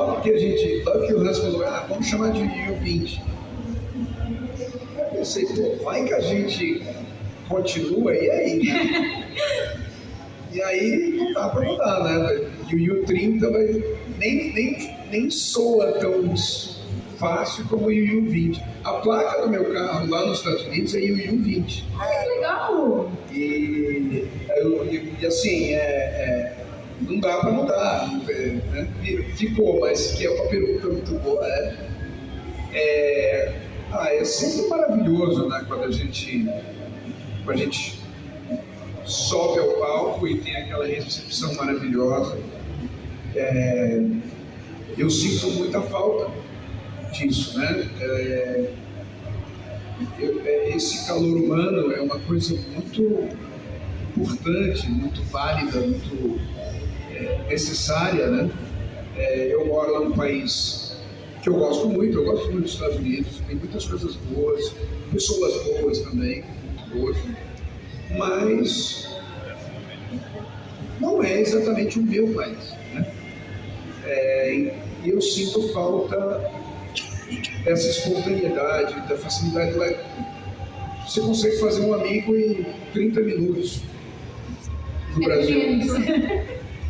logo que o Hans falou, vamos chamar de U20. Eu pensei, pô, vai que a gente continua, e aí, né? E aí não dá pra mudar, né? E o U30 nem soa tão fácil como o U20. A placa do meu carro lá nos Estados Unidos é U20. Ai, que legal! E assim, não dá para mudar, né? Ficou, mas que é uma pergunta muito boa, é sempre maravilhoso, né? Quando a gente sobe ao palco e tem aquela recepção maravilhosa. Eu sinto muita falta disso, né? Esse calor humano é uma coisa muito importante, muito válida, muito necessária, né? Eu moro num país que eu gosto muito dos Estados Unidos, tem muitas coisas boas, pessoas boas também, muito boas, mas não é exatamente o meu país, né? E eu sinto falta dessa espontaneidade, da facilidade. Você consegue fazer um amigo em 30 minutos no Brasil,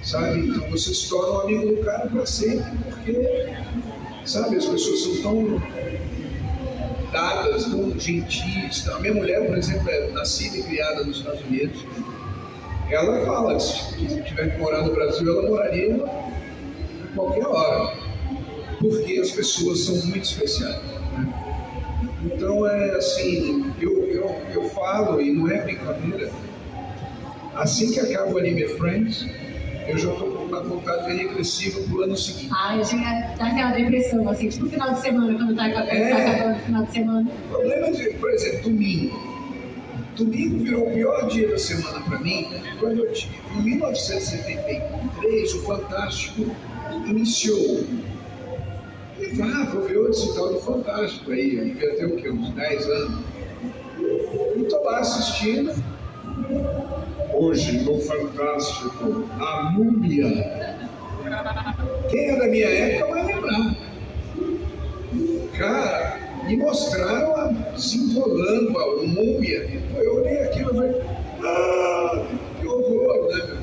sabe? Então você se torna um amigo do cara para sempre, porque, sabe, as pessoas são tão dadas, tão gentis. A minha mulher, por exemplo, é nascida e criada nos Estados Unidos. Ela fala que se tiver que morar no Brasil, ela moraria a qualquer hora, porque as pessoas são muito especiais, né? Então assim, eu falo, e não é brincadeira, assim que acaba o Anime Friends, eu já estou com uma contagem regressiva pro ano seguinte. Eu já dá aquela depressão, assim, tipo no final de semana, quando tá acabando o final de semana. O problema de, por exemplo, domingo virou o pior dia da semana para mim, quando em 1973, o Fantástico iniciou. E vou ver esse tal do Fantástico aí, ele devia ter o quê? Uns 10 anos. E tô lá assistindo. Hoje, no Fantástico, a Múmia. Quem é da minha época vai lembrar. Cara, me mostraram desenrolando a Múmia. Eu olhei aquilo e falei, que horror, né, meu?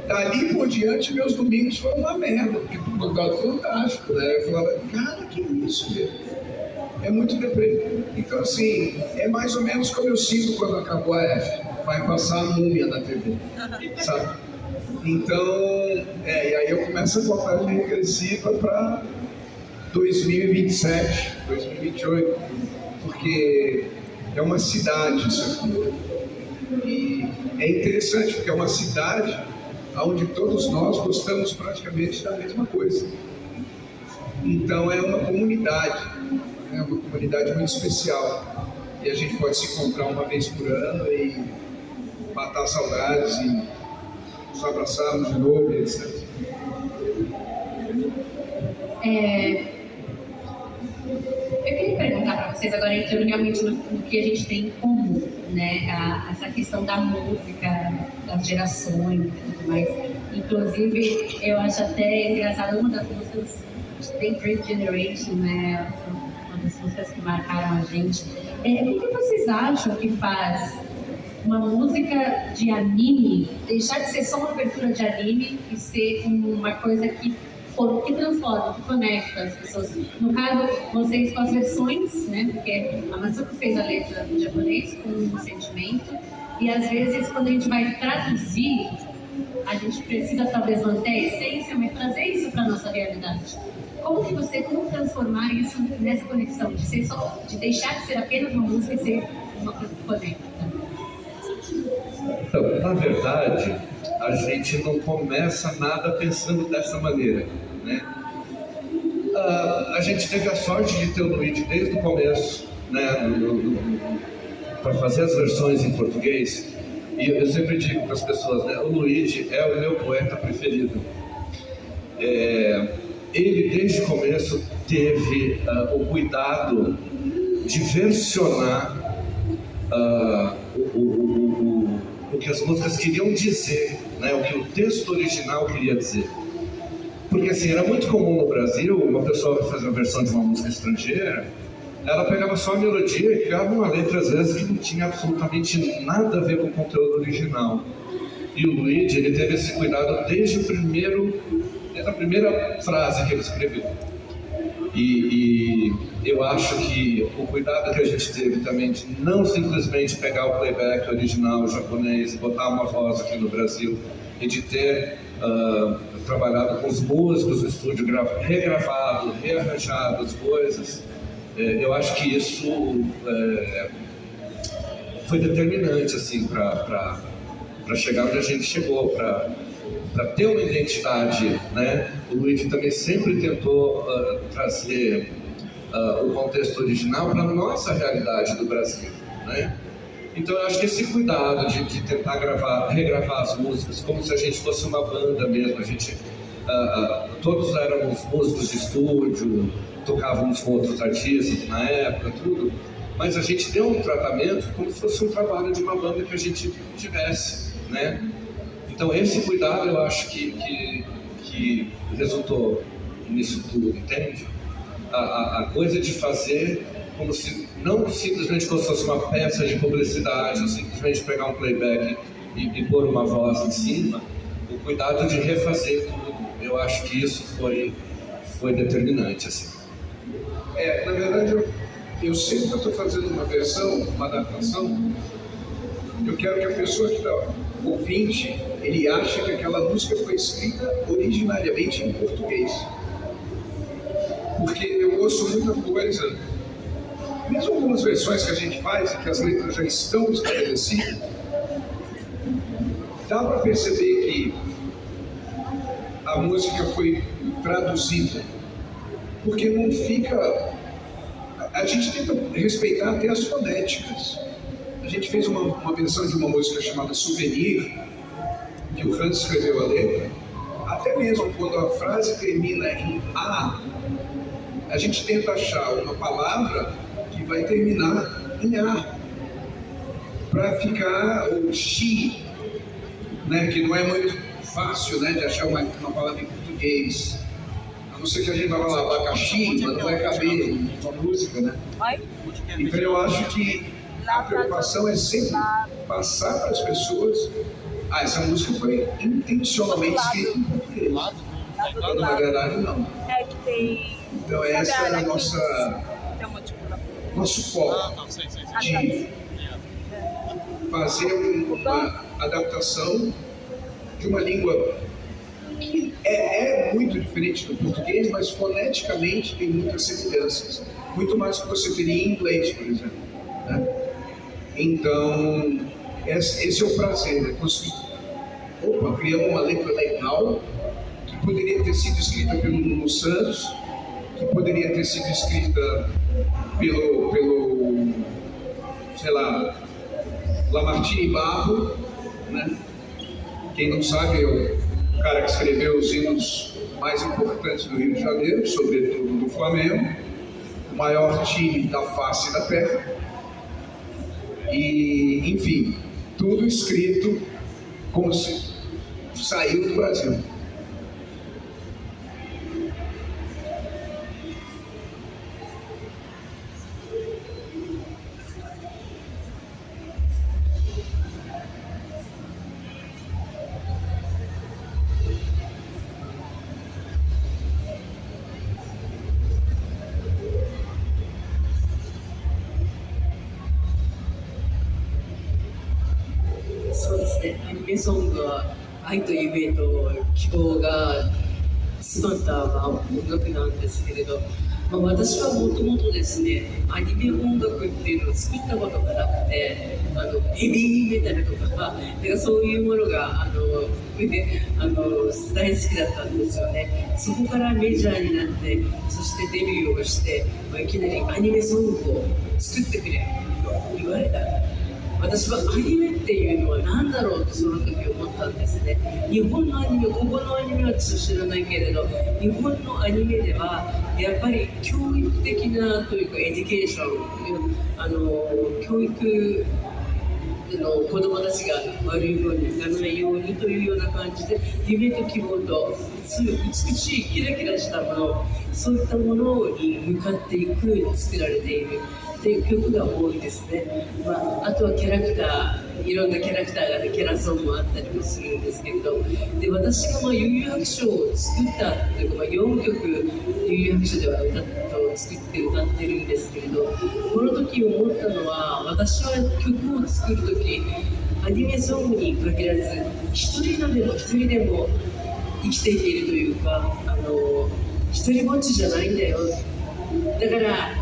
Dali por diante, meus domingos foram uma merda, porque por causa do Fantástico, né? Eu falava, cara, que isso, velho? É muito deprê. Então, assim, é mais ou menos como eu sinto quando acabou a F. Vai passar a Múmia na TV, sabe? Então, e aí eu começo a contagem regressiva para 2027, 2028, porque é uma cidade isso aqui. E é interessante, porque é uma cidade onde todos nós gostamos praticamente da mesma coisa. Então é uma comunidade muito especial. E a gente pode se encontrar uma vez por ano e matar saudades e nos abraçarmos de novo, etc. Eu queria perguntar para vocês, agora entrando realmente no que a gente tem em comum, né? Essa questão da música, das gerações e tudo mais. Inclusive, eu acho até engraçado uma das músicas The Great Generation, né? Uma das músicas que marcaram a gente. O que vocês acham que faz uma música de anime deixar de ser só uma abertura de anime e ser uma coisa que transforma, que conecta as pessoas? No caso, vocês com as versões, né? Porque a Matsuko fez a letra em japonês com um sentimento, e às vezes quando a gente vai traduzir, a gente precisa talvez manter a essência, mas trazer isso para a nossa realidade. Como transformar isso nessa conexão, de deixar de ser apenas uma música e ser uma coisa que conecta? Então, na verdade, a gente não começa nada pensando dessa maneira, né? A gente teve a sorte de ter o Luigi desde o começo, né, para fazer as versões em português. E eu sempre digo para as pessoas, né, o Luigi é o meu poeta preferido. Ele, desde o começo, teve o cuidado de versionar o que as músicas queriam dizer, né? O que o texto original queria dizer. Porque assim, era muito comum no Brasil, uma pessoa fazer uma versão de uma música estrangeira, ela pegava só a melodia e criava uma letra, às vezes, que não tinha absolutamente nada a ver com o conteúdo original. E o Luigi, ele teve esse cuidado desde a primeira frase que ele escreveu. E eu acho que o cuidado que a gente teve também de não simplesmente pegar o playback original japonês e botar uma voz aqui no Brasil, e de ter trabalhado com os músicos do estúdio, regravado, rearranjado as coisas, eu acho que isso foi determinante assim, para chegar onde a gente chegou, para ter uma identidade, né? O Luigi também sempre tentou trazer o contexto original para a nossa realidade do Brasil, né? Então eu acho que esse cuidado de tentar regravar as músicas como se a gente fosse uma banda mesmo, a gente todos éramos músicos de estúdio, tocávamos com outros artistas na época, tudo, mas a gente deu um tratamento como se fosse um trabalho de uma banda que a gente tivesse, né? Então esse cuidado eu acho que resultou nisso tudo, entende? A coisa de fazer como se não simplesmente fosse uma peça de publicidade, ou simplesmente pegar um playback e pôr uma voz em cima, o cuidado de refazer tudo, eu acho que isso foi determinante, assim. Na verdade, eu sempre que eu estou fazendo uma versão, uma adaptação, eu quero que a pessoa que está ouvinte, ele ache que aquela música foi escrita originariamente em português. Porque eu ouço muita coisa, mesmo algumas versões que a gente faz, que as letras já estão estabelecidas, dá para perceber que a música foi traduzida, porque não fica... A gente tenta respeitar até as fonéticas. A gente fez uma versão de uma música chamada Souvenir, que o Hans escreveu a letra. Até mesmo quando a frase termina em a gente tenta achar uma palavra que vai terminar em A, para ficar o X, né, que não é muito fácil, né, de achar uma palavra em português. A não ser que a gente vai falar abacaxi, mas não vai caber uma música, né? Então eu acho que a preocupação é sempre passar para as pessoas: essa música foi intencionalmente escrita em português. Quando na verdade não. Então essa é a nosso foco, de fazer uma adaptação de uma língua que é muito diferente do português, mas foneticamente tem muitas semelhanças, muito mais do que você teria em inglês, por exemplo, né? Então esse é o prazer, né? Conseguir, criamos uma letra legal que poderia ter sido escrita pelo Nuno Santos, que poderia ter sido escrita pelo sei lá, Lamartine Babo, né? Quem não sabe, é o cara que escreveu os hinos mais importantes do Rio de Janeiro, sobretudo do Flamengo, o maior time da face da terra. E, enfim, tudo escrito como se saiu do Brasil.アニメソングは愛と夢と希望が詰まった音楽なんですけれど、私はもともとですね、アニメ音楽っていうのを作ったことがなくて、ヘビーメタルとかそういうものが大好きだったんですよね。そこからメジャーになって、そしてデビューをして、いきなりアニメソングを作ってくれと言われた。私はアニメっていうのは何だろうってその時思ったんですね。日本のアニメ、ここのアニメは私は知らないけれど、日本のアニメではやっぱり教育的なというかエデュケーション、教育の子どもたちが悪い方にいかないようにというような感じで、夢と希望とそういう美しいキラキラしたもの、そういったものに向かっていくように作られているっていう曲が多いですね。あとはキャラクター、いろんなキャラクターがキャラソンもあったりもするんですけれど、で私が悠々白書を作ったというか、4曲悠々白書では作って歌ってるんですけれど、この時思ったのは、私は曲を作る時アニメソングに限らず一人でも生きていけるというか、一人ぼっちじゃないんだよ、だから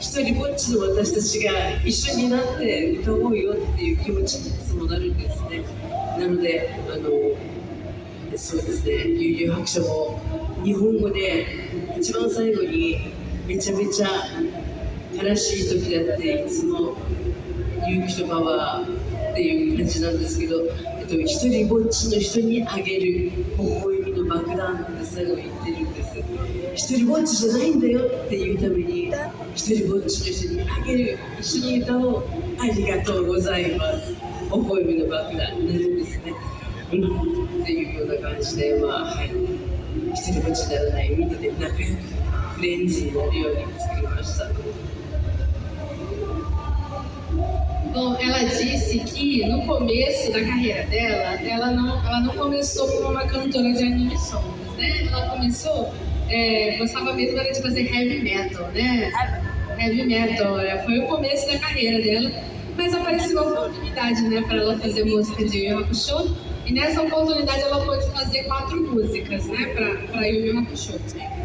一人ぼっちの私たちが一緒になって歌おうよっていう気持ちにいつもなるんですね。なのでそうですね、悠々白書も日本語で一番最後にめちゃめちゃ悲しい時だっていつも勇気とパワーっていう感じなんですけど、一人ぼっちの人にあげる微笑みの爆弾って最後言ってるんです。一人ぼっちじゃないんだよっていうために一人ぼっちの人にあげる、一緒に歌おう、ありがとうございます、微笑みの爆弾になるんですね。っていうような感じで、一人ぼっちにならない、みんなで仲良くフレンズになるように作りました。Bom, ela disse que no começo da carreira dela, ela não começou como uma cantora de anime songs, né? Ela começou, gostava mesmo era de fazer heavy metal, né? Heavy metal, foi o começo da carreira dela, mas apareceu uma oportunidade, né, para ela fazer música de Yu Yu Hakusho, e nessa oportunidade ela pôde fazer 4 músicas, né, para Yu Yu Hakusho.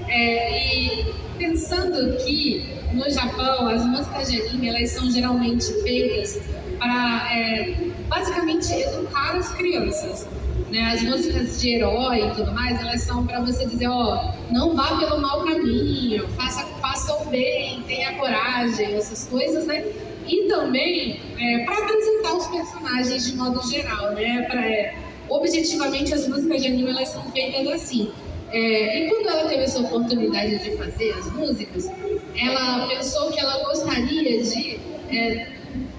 E pensando que no Japão as músicas de anime elas são geralmente feitas para basicamente educar as crianças, né? As músicas de herói e tudo mais, elas são para você dizer, não vá pelo mau caminho, faça o bem, tenha coragem, essas coisas, né? E também para apresentar os personagens de modo geral, né? Objetivamente as músicas de anime elas são feitas assim. E quando ela teve essa oportunidade de fazer as músicas, ela pensou que ela gostaria de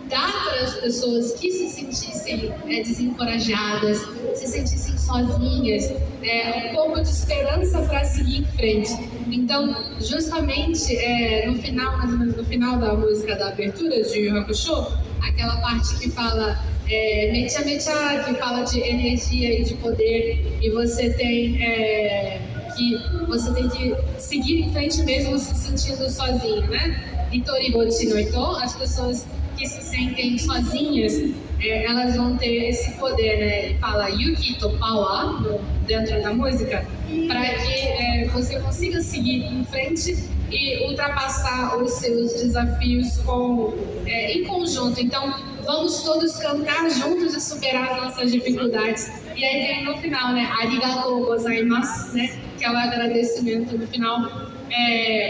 dar para as pessoas que se sentissem desencorajadas, se sentissem sozinhas, um pouco de esperança para seguir em frente. Então, justamente no final, mais ou menos no final da música da abertura de Yu Yu Hakusho, aquela parte que fala mecha mecha, que fala de energia e de poder, e você tem que seguir em frente mesmo se sentindo sozinho, né? Itoribochi no Ito, as pessoas que se sentem sozinhas, elas vão ter esse poder, né? Ele fala Yuki to Power dentro da música, para que você consiga seguir em frente e ultrapassar os seus desafios em conjunto. Então, vamos todos cantar juntos e superar as nossas dificuldades. E aí tem no final, né? Arigatou gozaimasu, né? Que é o agradecimento no final,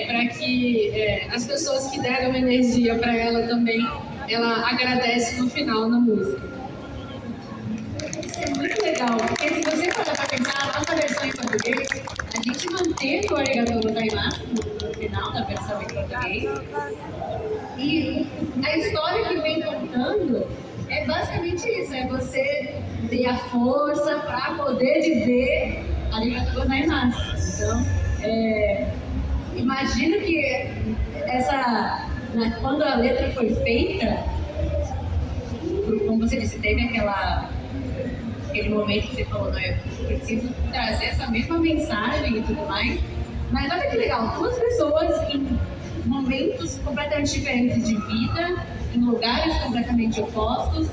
para que as pessoas que deram energia para ela também, ela agradece no final na música. Isso é muito legal, porque se você for para pensar, a nossa versão em português, a gente manteve o arigatou gozaimasu no final da versão em português. E a história que vem contando é basicamente isso, é você ter a força para poder dizer arigatou gozaimasu. Então, imagino que quando a letra foi feita, como você disse, teve aquele momento que você falou, eu preciso trazer essa mesma mensagem e tudo mais, mas olha que legal, 2 pessoas em momentos completamente diferentes de vida, em lugares completamente opostos,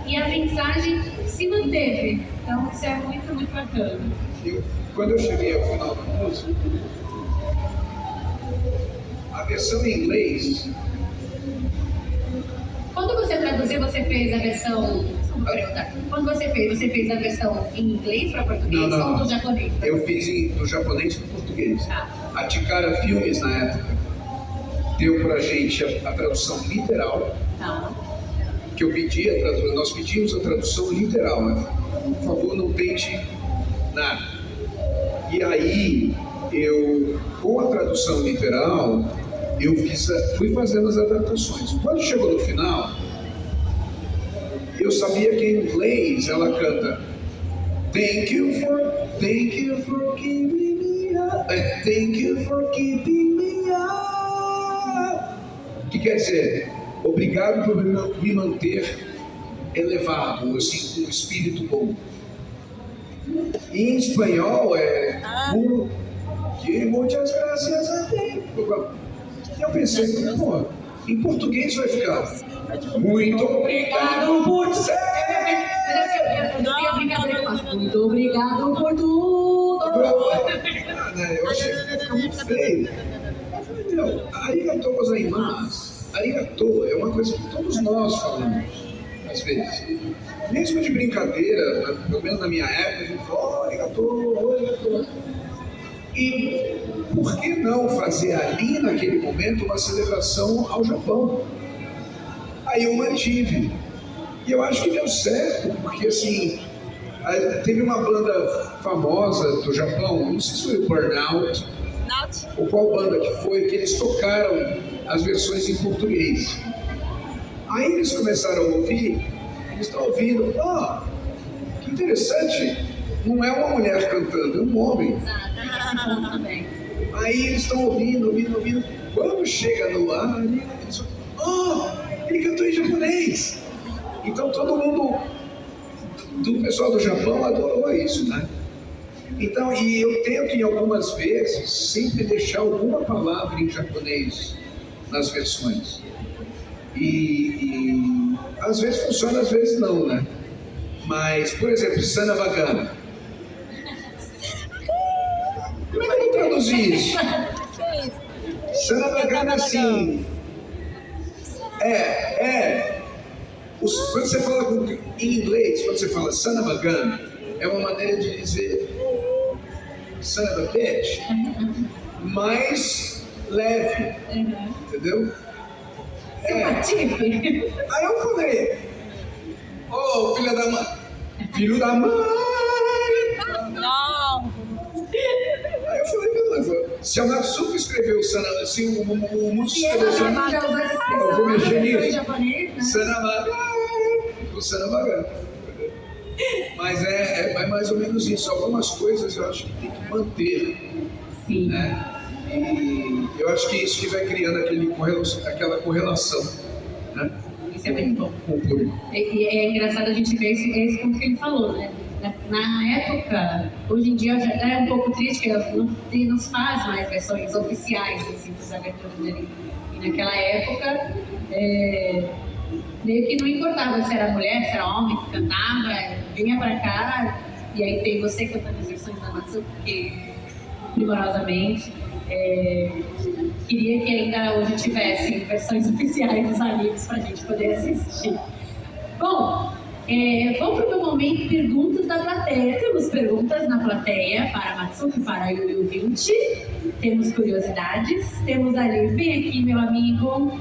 e a mensagem se manteve. Então isso é muito, muito bacana. Quando eu cheguei ao final da música, a versão em inglês... Quando você traduziu, você fez a versão... Quando você fez a versão em inglês para português ou do japonês? Eu fiz do japonês para português. A Tikara Filmes, na época, deu pra gente a tradução literal, que eu pedi nós pedimos a tradução literal, né? Por favor, não tente nada. E aí, com a tradução literal, fui fazendo as adaptações. Quando chegou no final, eu sabia que em inglês ela canta Thank you for Thank you for keeping me up. Thank you for keeping me up. O que quer dizer? Obrigado por me manter elevado, assim, com um espírito bom. Em espanhol é que muitas graças a Deus. Eu pensei, pô, em português vai ficar muito obrigado por ser. Muito obrigado por tudo. Eu achei que fica muito feio. Eu falei, não, arigatou gozaimasu. Arigatou é uma coisa que todos nós falamos, às vezes. Mesmo de brincadeira, pelo menos na minha época, a gente fala, arigatou. E por que não fazer ali, naquele momento, uma celebração ao Japão? Aí eu mantive. E eu acho que deu certo, porque assim, teve uma banda famosa do Japão, não sei se foi o Burnout, ou qual banda que foi, que eles tocaram as versões em português. Aí eles começaram a ouvir, eles estão ouvindo, que interessante, não é uma mulher cantando, é um homem. Aí eles estão ouvindo. Quando chega no ar, eles falam, ele cantou em japonês. Então todo mundo, do pessoal do Japão, adorou isso, né? Então, e eu tento em algumas vezes sempre deixar alguma palavra em japonês nas versões. E às vezes funciona, às vezes não, né? Mas, por exemplo, Sanavagan. Como é que eu vou traduzir isso? Sanavagan assim. Quando você fala em inglês, quando você fala son of a gun, é uma maneira de dizer son of a bitch, mais leve, entendeu? Aí eu falei, filho da mãe! Não! Aí eu falei, se a Matsuko escreveu assim, o Musso escreveu eu vou mexer nisso. Sanavagan. Mas é mais ou menos isso. Algumas coisas eu acho que tem que manter. Sim. Né? E eu acho que isso que vai criando aquela correlação, né? Isso é muito bom. Com o público. E é engraçado a gente ver esse ponto que ele falou, né? Na época, hoje em dia já é um pouco triste que não se faz mais versões oficiais assim, dos aberturas dele. E naquela época, meio que não importava se era mulher, se era homem que cantava, vinha pra cá, e aí tem você cantando as versões da Matsuko, que primorosamente queria que ainda hoje tivesse versões oficiais dos animes pra gente poder assistir. Bom, vamos para o meu momento perguntas da plateia. Temos perguntas na plateia para a Matsuko e para a Yuyu 20. Temos curiosidades. Temos ali, vem aqui meu amigo.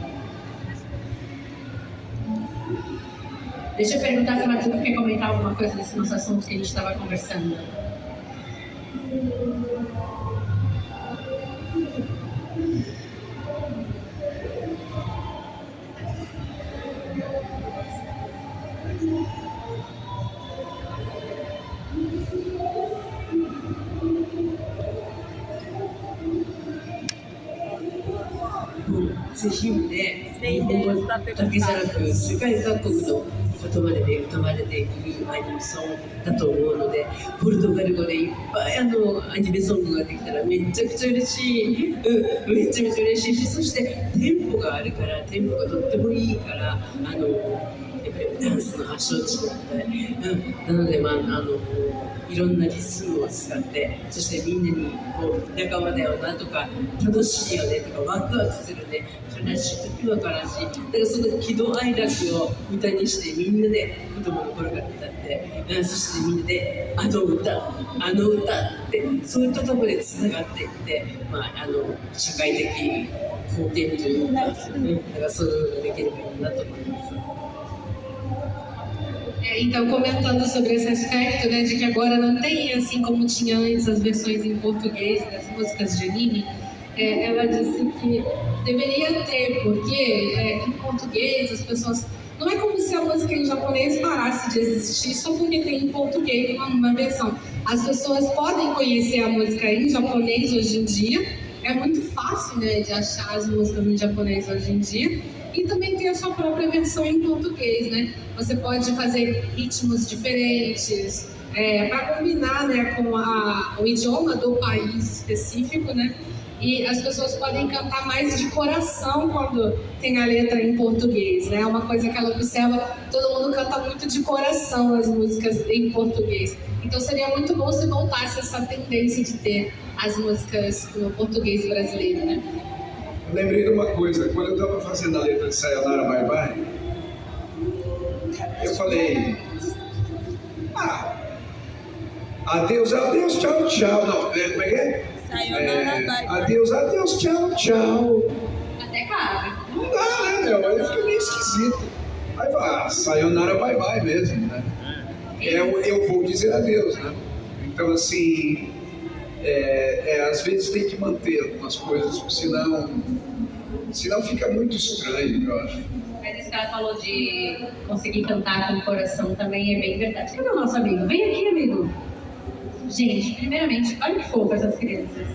Deixa eu perguntar se a Matsuko quer comentar alguma coisa desse nosso assunto que a gente estava conversando.ぜひね、日本語だけじゃなく世界各国の言葉で歌われているアニメソングだと思うので、ポルトガル語でいっぱいアニメソングができたらめちゃくちゃ嬉しい、めちゃめちゃ嬉しいし、そしてテンポがあるから、テンポがとってもいいから、やっぱりダンスの発祥地なので、なので、いろんなリズムを使って、そしてみんなにこう仲間だよなとか、楽しいよねとか、ワクワクするね、悲しい時は悲しい、だからその喜怒哀楽を歌にしてみんなで子供の頃から歌って、そしてみんなであの歌ってそういったところでつながっていって、社会的貢献というか、だからそういうのができればいいなと思います。Então, comentando sobre esse aspecto, né, de que agora não tem, assim como tinha antes, as versões em português das músicas de anime, ela disse que deveria ter, porque em português as pessoas Não é como se a música em japonês parasse de existir só porque tem em português uma versão. As pessoas podem conhecer a música em japonês hoje em dia. É muito fácil, né, de achar as músicas em japonês hoje em dia. E também tem a sua própria versão em português, né? Você pode fazer ritmos diferentes, para combinar, né, com o idioma do país específico, né? E as pessoas podem cantar mais de coração quando tem a letra em português, né? É uma coisa que ela observa, todo mundo canta muito de coração as músicas em português. Então seria muito bom se voltasse essa tendência de ter as músicas no português brasileiro, né? Eu lembrei de uma coisa, quando eu estava fazendo a letra de Sayonara Bye Bye, eu falei, adeus, adeus, tchau, tchau. Não, como é que é? Adeus, adeus, tchau, tchau. Até cabe. Não dá, né, meu? Aí fica meio esquisito. Aí vai, sayonara bye bye mesmo, né? Eu vou dizer adeus, né? Então, assim, às vezes tem que manter algumas coisas, senão fica muito estranho, eu acho. Mas esse cara falou de conseguir cantar com o coração também é bem verdade. Cadê o nosso amigo? Vem aqui, amigo. Gente, primeiramente, olha que fofo essas crianças.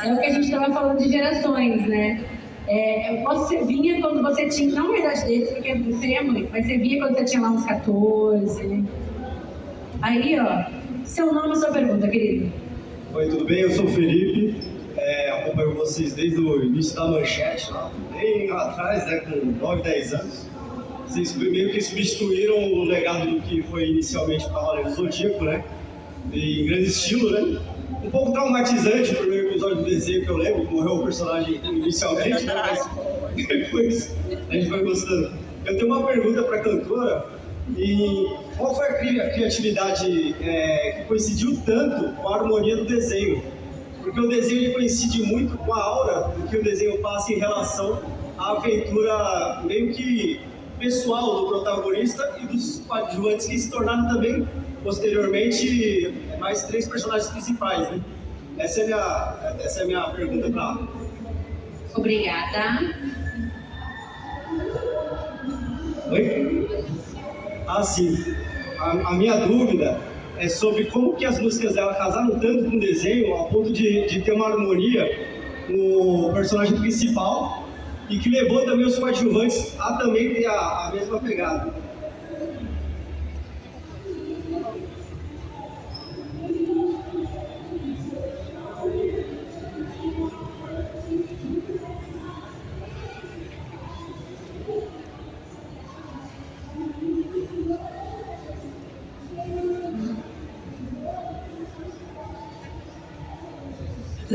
É o que a gente estava falando de gerações, né? Você vinha quando você tinha, não a idade deles, porque você é muito, mas você vinha quando você tinha lá uns 14. Aí, ó, seu nome e sua pergunta, querido. Oi, tudo bem? Eu sou o Felipe, acompanho vocês desde o início da Manchete, lá, bem lá atrás, né, com 9, 10 anos. Vocês meio que substituíram o legado do que foi inicialmente o Cavaleiro Zodíaco, né? Em grande estilo, né? Um pouco traumatizante o primeiro episódio do desenho que eu lembro, morreu o personagem inicialmente, né? Mas depois a gente vai gostando. Eu tenho uma pergunta para a cantora, e qual foi a criatividade que coincidiu tanto com a harmonia do desenho? Porque o desenho ele coincide muito com a aura do que o desenho passa em relação à aventura meio que pessoal do protagonista e dos coadjuvantes que se tornaram também posteriormente mais 3 personagens principais, né? Essa é a minha pergunta para ela. Obrigada. Oi? Sim. A minha dúvida é sobre como que as músicas dela casaram tanto com o desenho ao ponto de ter uma harmonia com o personagem principal e que levou também os coadjuvantes a também ter a mesma pegada.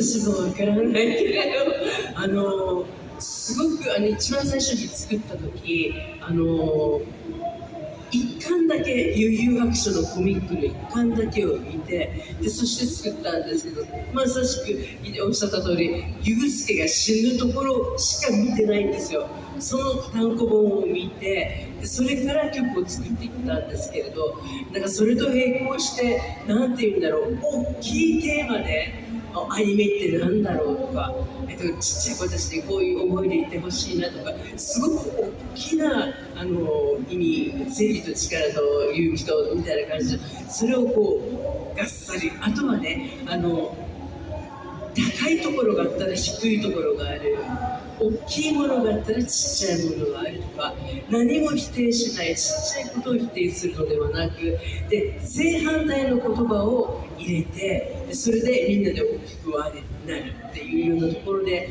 私もわからないけれど、すごく一番最初に作った時、一巻だけ悠々白書のコミックの一巻だけを見て、でそして作ったんですけど、まさしくおっしゃった通り、ユグスケが死ぬところしか見てないんですよ。その単行本を見て、でそれから曲を作っていったんですけれど、なんかそれと並行して、なんていうんだろう、大きいテーマでアニメってなんだろうとか、ちっちゃい子たちにこういう思いでいてほしいなとか、すごく大きな意味、正義と力と勇気とみたいな感じで、それをこうがっさり、あとはね、高いところがあったら低いところがある、大きいものがあったらちっちゃいものがあるとか、何も否定しない、ちっちゃいことを否定するのではなく、で正反対の言葉を入れて、それでみんなで大きく輪になるっていうようなところで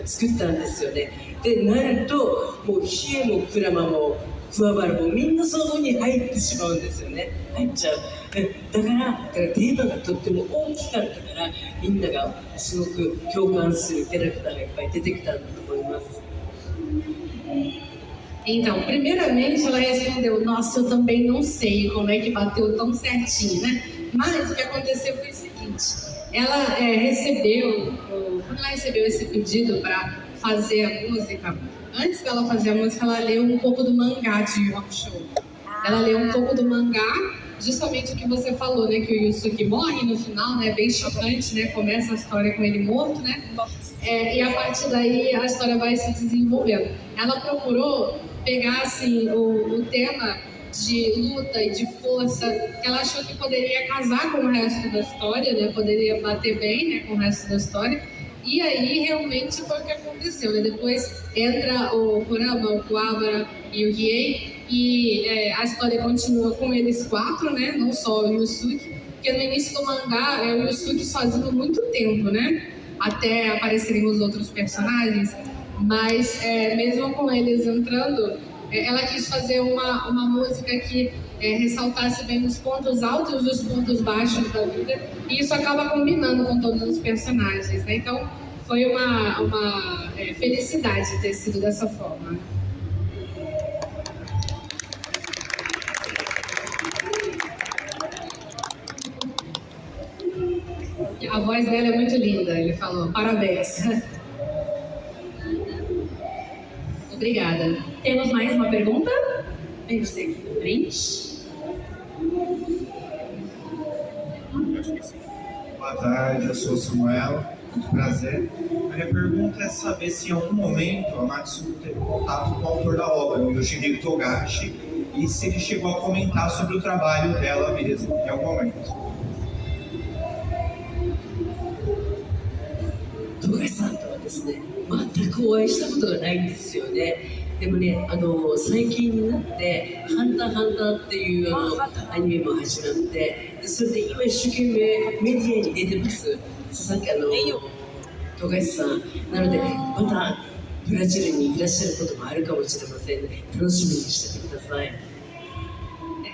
作ったんですよね。でなると、もう冷えもクラマもクワバルもみんなそこに入ってしまうんですよね。入っちゃう。だからテーマがとっても大きかったから、みんながすごく共感するキャラクターがいっぱい出てきたんだと思います。Então, primeiramente ela respondeu, nossa, eu também não sei como é que bateu tão certinho, né? Mas o que aconteceu foi o seguinte, ela quando ela recebeu esse pedido para fazer a música, antes dela fazer a música, ela leu um pouco do mangá de Yu Hakusho. Ela leu um pouco do mangá justamente o que você falou, né? Que o Yusuke morre no final, né? Bem chocante, né? Começa a história com ele morto, né? E a partir daí a história vai se desenvolvendo. Ela procurou pegar, assim, o tema de luta e de força, que ela achou que poderia casar com o resto da história, né? Poderia bater bem, né, com o resto da história. E aí realmente foi o que aconteceu, né? Depois entra o Kurama, o Kuwabara e o Riei, e a história continua com eles quatro, né? Não só o Yusuke, porque no início do mangá é o Yusuke sozinho muito tempo, né? Até aparecerem os outros personagens, mas mesmo com eles entrando, ela quis fazer uma música que ressaltasse bem os pontos altos e os pontos baixos da vida, e isso acaba combinando com todos os personagens, né? Então foi uma felicidade ter sido dessa forma. A voz dela é muito linda, ele falou. Parabéns. Obrigada. Temos mais uma pergunta? Vem você aqui na frente. Boa tarde, eu sou o Samuel, muito prazer. A minha pergunta é saber se em algum momento a Matsuno teve contato com o autor da obra, o Yoshihiro Togashi, e se ele chegou a comentar sobre o trabalho dela mesmo em algum momento. 富樫さんとはですね、全くお会いしたことがないんですよね。でもね、最近になって「ハンターハンター」っていうアニメも始まって、それで今一生懸命メディアに出てます。富樫さんなので、またブラジルにいらっしゃることもあるかもしれませんので、楽しみにしててください。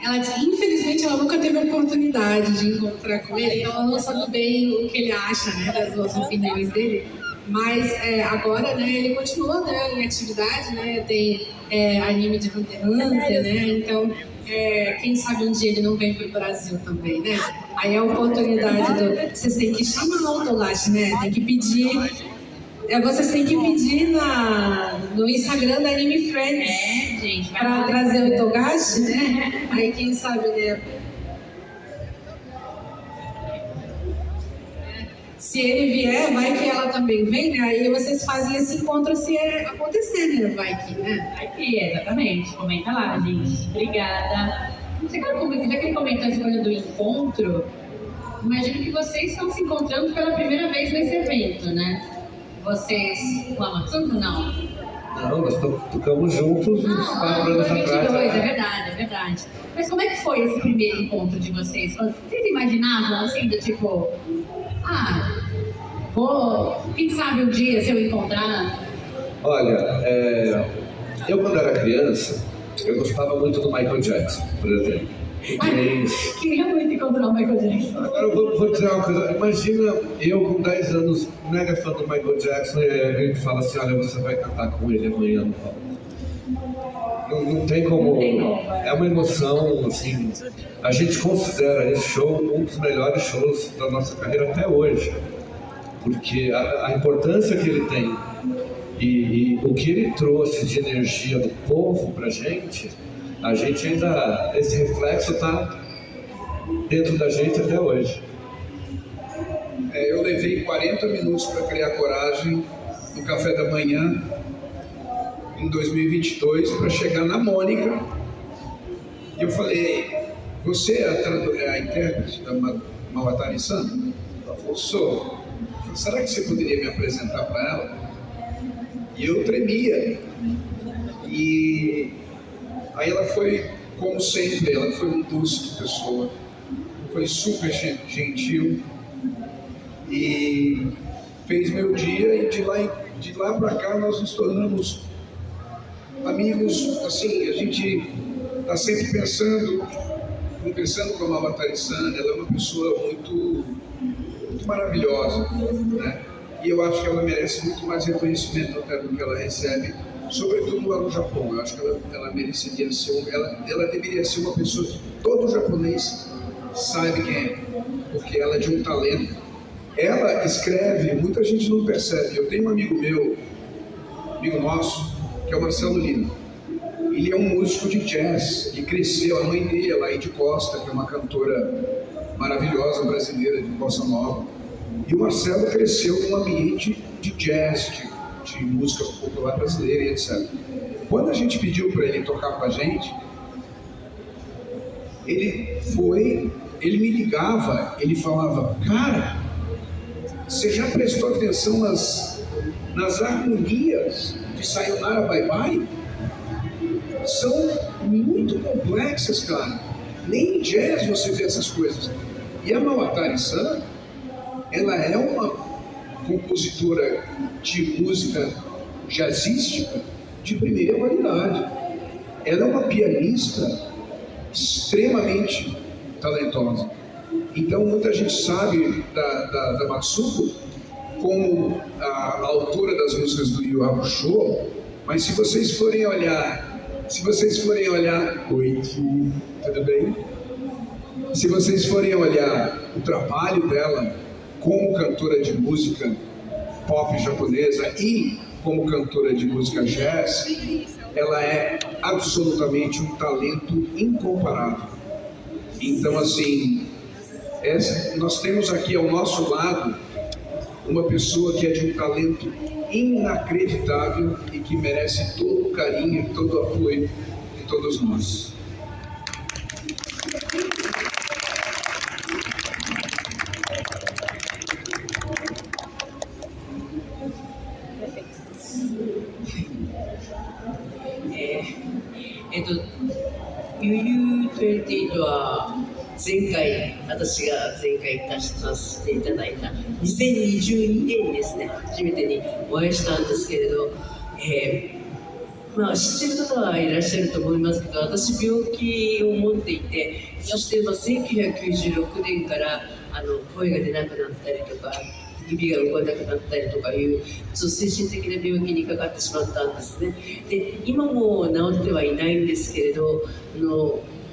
Ela disse, infelizmente, ela nunca teve a oportunidade de encontrar com ele, então ela não sabe bem o que ele acha, né, das duas opiniões dele. Mas agora, né, ele continua, né, em atividade, né, tem anime de Hunter x Hunter, né, então quem sabe um dia ele não vem para o Brasil também, né? Aí é a oportunidade vocês têm que chamar o Togashi, né, tem que pedir, vocês têm que pedir no Instagram da Anime Friends gente, para trazer o Togashi, né? Aí quem sabe, né? Se ele vier, vai que ela também vem, né? Aí vocês fazem esse encontro se acontecer, né? Vai que, né? Vai que, exatamente. Comenta lá, gente. Obrigada. Já que ele comentou essa coisa do encontro, imagino que vocês estão se encontrando pela primeira vez nesse evento, né? Vocês, com a Matsuno, não? Não, nós tocamos juntos uns 4 anos atrás. 2022, é verdade. Mas como é que foi esse primeiro encontro de vocês? Vocês imaginavam, assim, do tipo... quem sabe um dia se eu encontrar? Olha, eu quando era criança, eu gostava muito do Michael Jackson, por exemplo. Queria muito encontrar o Michael Jackson. Agora eu vou dizer uma coisa, imagina eu com 10 anos, mega fã do Michael Jackson, e a gente fala assim, olha, você vai cantar com ele amanhã no palco. Não tem como, é uma emoção, assim, a gente considera esse show um dos melhores shows da nossa carreira até hoje, porque a importância que ele tem e o que ele trouxe de energia do povo pra gente, a gente ainda, esse reflexo tá dentro da gente até hoje. Eu levei 40 minutos para criar coragem no café da manhã em 2022 para chegar na Mônica, e eu falei, você é a intérprete da Mawatari-san? Ela falou, sou. Eu falei, será que você poderia me apresentar para ela? E eu tremia, e aí ela foi, como sempre, ela foi um doce de pessoa, foi super gentil e fez meu dia, e de lá para cá nós nos tornamos amigos. Assim, a gente está sempre conversando com a Mawatari-san. Ela é uma pessoa muito maravilhosa, né? E eu acho que ela merece muito mais reconhecimento até do que ela recebe, sobretudo lá no Japão. Eu acho que ela mereceria ser, ela deveria ser uma pessoa que todo japonês sabe quem é, porque ela é de um talento. Ela escreve, muita gente não percebe. Eu tenho um amigo nosso, que é o Marcelo Lima. ele é um músico de jazz. Ele cresceu, a mãe dele é Laide Costa, que é uma cantora maravilhosa brasileira de bossa nova. E o Marcelo cresceu num ambiente de jazz, de música popular brasileira e etc. Quando a gente pediu para ele tocar com a gente, ele me ligava, ele falava: cara, você já prestou atenção nas harmonias de Sayonara Bye Bye? São muito complexas, cara. Nem em jazz você vê essas coisas. E a Mawatari-san, ela é uma compositora de música jazzística de primeira qualidade. Ela é uma pianista extremamente talentosa. Então muita gente sabe da Matsuko como a autora das músicas do Yu Hakusho, mas se vocês forem olhar, oi, tudo bem? Se vocês forem olhar o trabalho dela como cantora de música pop japonesa e como cantora de música jazz, ela é absolutamente um talento incomparável. Então, assim, nós temos aqui ao nosso lado uma pessoa que é de um talento inacreditável e que merece todo o carinho e todo o apoio de todos nós. UU28 は私が前回出させていただいた2022年にですね、初めてにお会いしたんですけれど、知ってる方はいらっしゃると思いますけど、私病気を持っていて、そして1996年から声が出なくなったりとか、指が動かなくなったりとかいう精神的な病気にかかってしまったんですね。で、今も治ってはいないんですけれど、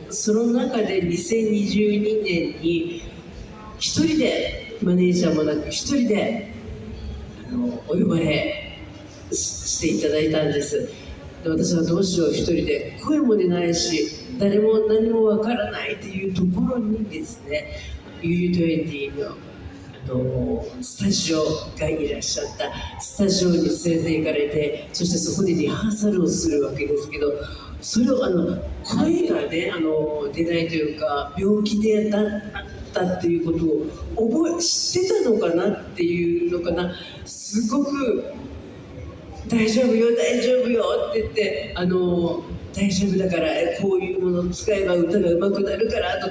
その中で2022年に一人でマネージャーもなく一人でお呼ばれしていただいたんです。で、私はどうしよう、一人で声も出ないし誰も何もわからないというところにですね、UU20のスタジオがいらっしゃったスタジオに連れて行かれて、そしてそこでリハーサルをするわけですけど、それを声がね出ないというか病気でだったっていうことを知ってたのかなっていうのかな、すごく大丈夫よ大丈夫よって言って大丈夫だからこういうものを使えば歌が上手くなるからと